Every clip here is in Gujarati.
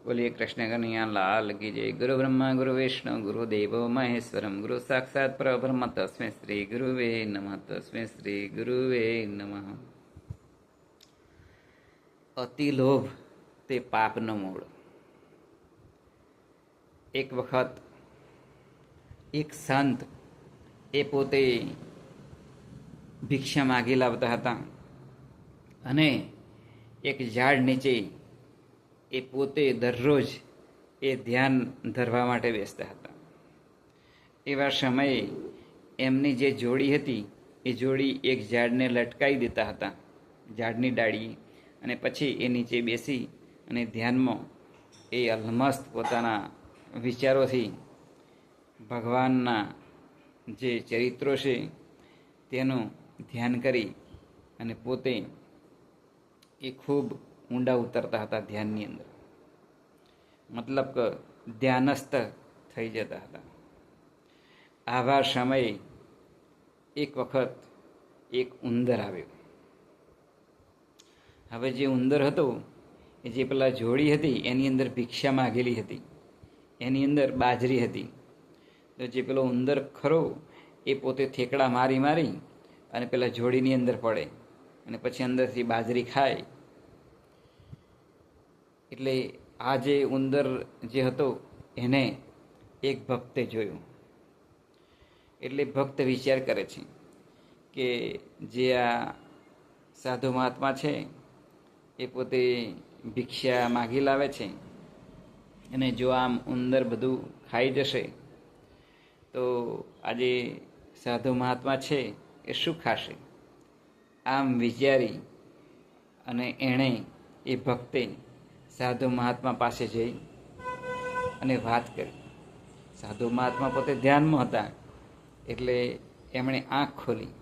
बोलिए कृष्ण कन्हैया लाल की जय। गुरु ब्रह्मा गुरु विष्णु गुरुदेवो महेश्वरम गुरु साक्षात् परब्रह्म तस्मै श्री गुरुवे नमः। तस्मै श्री गुरुवे नमः। અતિ લોભ તે પાપનો મૂળ। એક વખત એક સંત એ પોતે ભિક્ષા માગી લાવતા હતા અને એક ઝાડ નીચે એ પોતે દરરોજ એ ધ્યાન ધરવા માટે બેસતા હતા। એવા સમયે એમની જે જોડી હતી એ જોડી એક ઝાડને લટકાવી દેતા હતા, ઝાડની ડાળીએ, અને પછી એ નીચે બેસી અને ધ્યાનમાં એ અલમસ્ત પોતાના વિચારોથી ભગવાનના જે ચરિત્રો છે તેનું ધ્યાન કરી અને પોતે એ ખૂબ ઊંડા ઉતરતા હતા ધ્યાનની અંદર, મતલબ કે ધ્યાનસ્થ થઈ જતા હતા। આવા સમયે એક વખત એક ઉંદર આવ્યો। હવે જે ઉંદર હતો એ જે પેલા જોડી હતી એની અંદર ભિક્ષા માગેલી હતી, એની અંદર બાજરી હતી। તો જે પેલો ઉંદર ખરો એ પોતે થેકડા મારી મારી અને પેલા જોડીની અંદર પડે અને પછી અંદરથી બાજરી ખાય। એટલે આ જે ઉંદર જે હતો એને એક ભક્તે જોયું। એટલે ભક્ત વિચાર કરે છે કે જે આ સાધુ મહાત્મા છે એ પોતે ભિક્ષા માગી લાવે છે અને જો આમ ઉંદર બધું ખાઈ જશે તો આજે સાધુ મહાત્મા છે એ શું ખાશે? આમ વિચારી અને એણે એ ભક્તે સાધુ મહાત્મા પાસે જઈ અને વાત કરી। સાધુ મહાત્મા પોતે ધ્યાનમાં હતા એટલે એમણે આંખ ખોલી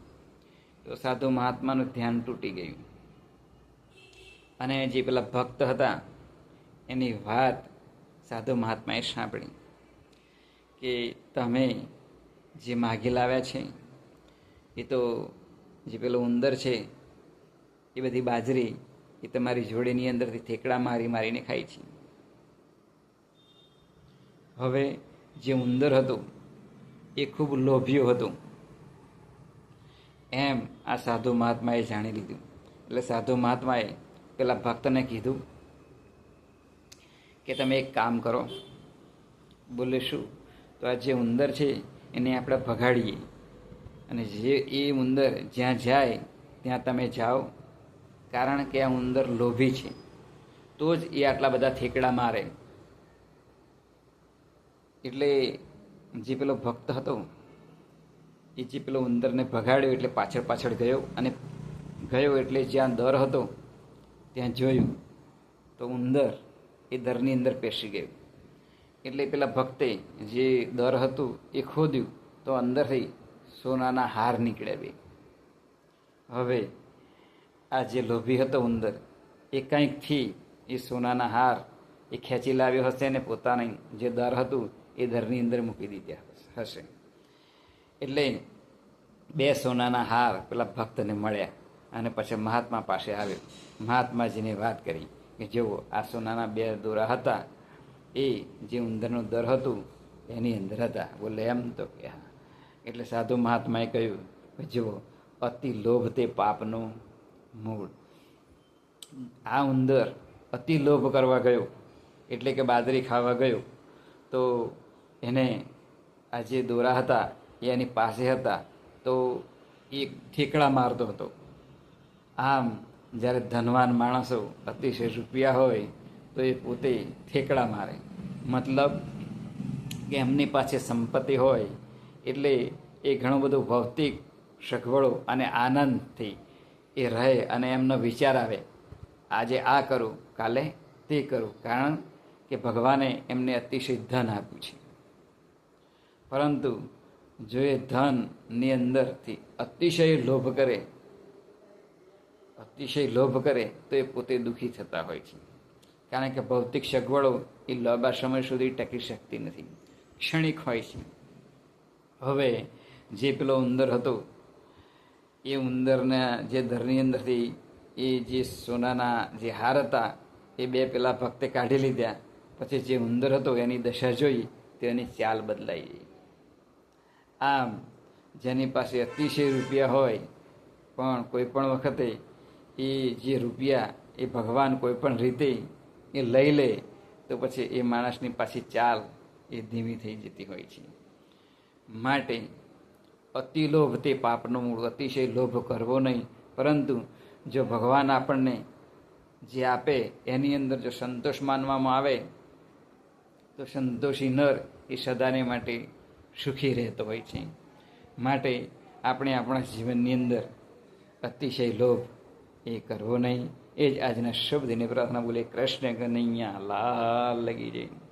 તો સાધુ મહાત્માનું ધ્યાન તૂટી ગયું અને જે પેલા ભક્ત હતા એની વાત સાધુ મહાત્માએ સાંભળી કે તમે જે માગી લાવ્યા છે એ તો જે પેલો ઉંદર છે એ બધી બાજરી એ તમારી જોડીની અંદરથી થેકડા મારી મારીને ખાય છે। હવે જે ઉંદર હતો એ ખૂબ લોભિયો હતો એમ આ સાધુ મહાત્માએ જાણી લીધું। એટલે સાધુ મહાત્માએ પેલા ભક્તને કીધું કે તમે એક કામ કરો। બોલે શું? તો આ જે ઉંદર છે એને આપણે ભગાડીએ અને જે એ ઉંદર જ્યાં જાય ત્યાં તમે જાઓ, કારણ કે આ ઉંદર લોભી છે તો જ એ આટલા બધા થેકડા મારે। એટલે જે પેલો ભક્ત હતો એ જે પેલો ઉંદરને ભગાડ્યો એટલે પાછળ પાછળ ગયો અને ગયો એટલે જ્યાં દર હતો ત્યાં જોયું તો ઉંદર એ દરની અંદર પેસી ગયું। એટલે પેલા ભક્તે જે દર હતું એ ખોદ્યું તો અંદરથી સોનાના હાર નીકળ્યા બે। હવે આ જે લોભી હતો ઉંદર એ કંઈકથી એ સોનાના હાર એ ખેંચી લાવ્યો હશે ને પોતાની જે દર હતું એ દરની અંદર મૂકી દીધા હશે। એટલે બે સોનાના હાર પેલા ભક્તને મળ્યા અને પછી મહાત્મા પાસે આવ્યો। મહાત્માજીને વાત કરી કે જુઓ આ સોનાના બે દોરા હતા એ જે ઉંદરનું દર હતું એની અંદર હતા। બોલે એમ? તો કે હા। એટલે સાધુ મહાત્માએ કહ્યું કે જુઓ અતિ લોભ તે પાપનું મૂળ। આ ઉંદર અતિ લોભ કરવા ગયો એટલે કે બાજરી ખાવા ગયો તો એને આ જે દોરા હતા એ એની પાસે હતા તો એ ઠેકડા મારતો હતો। આમ જ્યારે ધનવાન માણસો અતિશય રૂપિયા હોય તો એ પોતે ઠેકડા મારે, મતલબ કે એમની પાસે સંપત્તિ હોય એટલે એ ઘણું બધું ભૌતિક સગવડો અને આનંદથી એ રહે અને એમનો વિચાર આવે આજે આ કરું કાલે તે કરું, કારણ કે ભગવાને એમને અતિશય ધન આપ્યું છે। પરંતુ જો એ ધનની અંદરથી અતિશય લોભ કરે તો એ પોતે દુઃખી થતા હોય છે, કારણ કે ભૌતિક સગવડો એ લાંબા સમય સુધી ટકી શકતી નથી, ક્ષણિક હોય છે। હવે જે પેલો ઉંદર હતો એ ઉંદરના જે દરની અંદરથી એ જે સોનાના જે હાર હતા એ બે પેલા ભક્તે કાઢી લીધા। પછી જે ઉંદર હતો એની દશા જોઈ તો એની ચાલ બદલાઈ ગઈ. આમ જેની પાસે અતિશય રૂપિયા હોય પણ કોઈ પણ વખતે એ જે રૂપિયા એ ભગવાન કોઈ પણ રીતે એ લઈ લે તો પછી એ માણસની પાછી ચાલ એ ધીમી થઈ જતી હોય છે. માટે અતિલોભ તે પાપનો મૂળ. અતિશય લોભ કરવો નહીં, પરંતુ જો ભગવાન આપણને જે આપે એની અંદર જો સંતોષ માનવામાં આવે તો સંતોષી નર એ સદાને માટે સુખી રહેતો હોય છે. માટે આપણે આપણા જીવનની અંદર અતિશય લોભ એ કરવો નહીં. એ જ આજના શબ્દની પ્રાર્થના. બોલે કૃષ્ણ કનૈયા લાલ લગી જાય.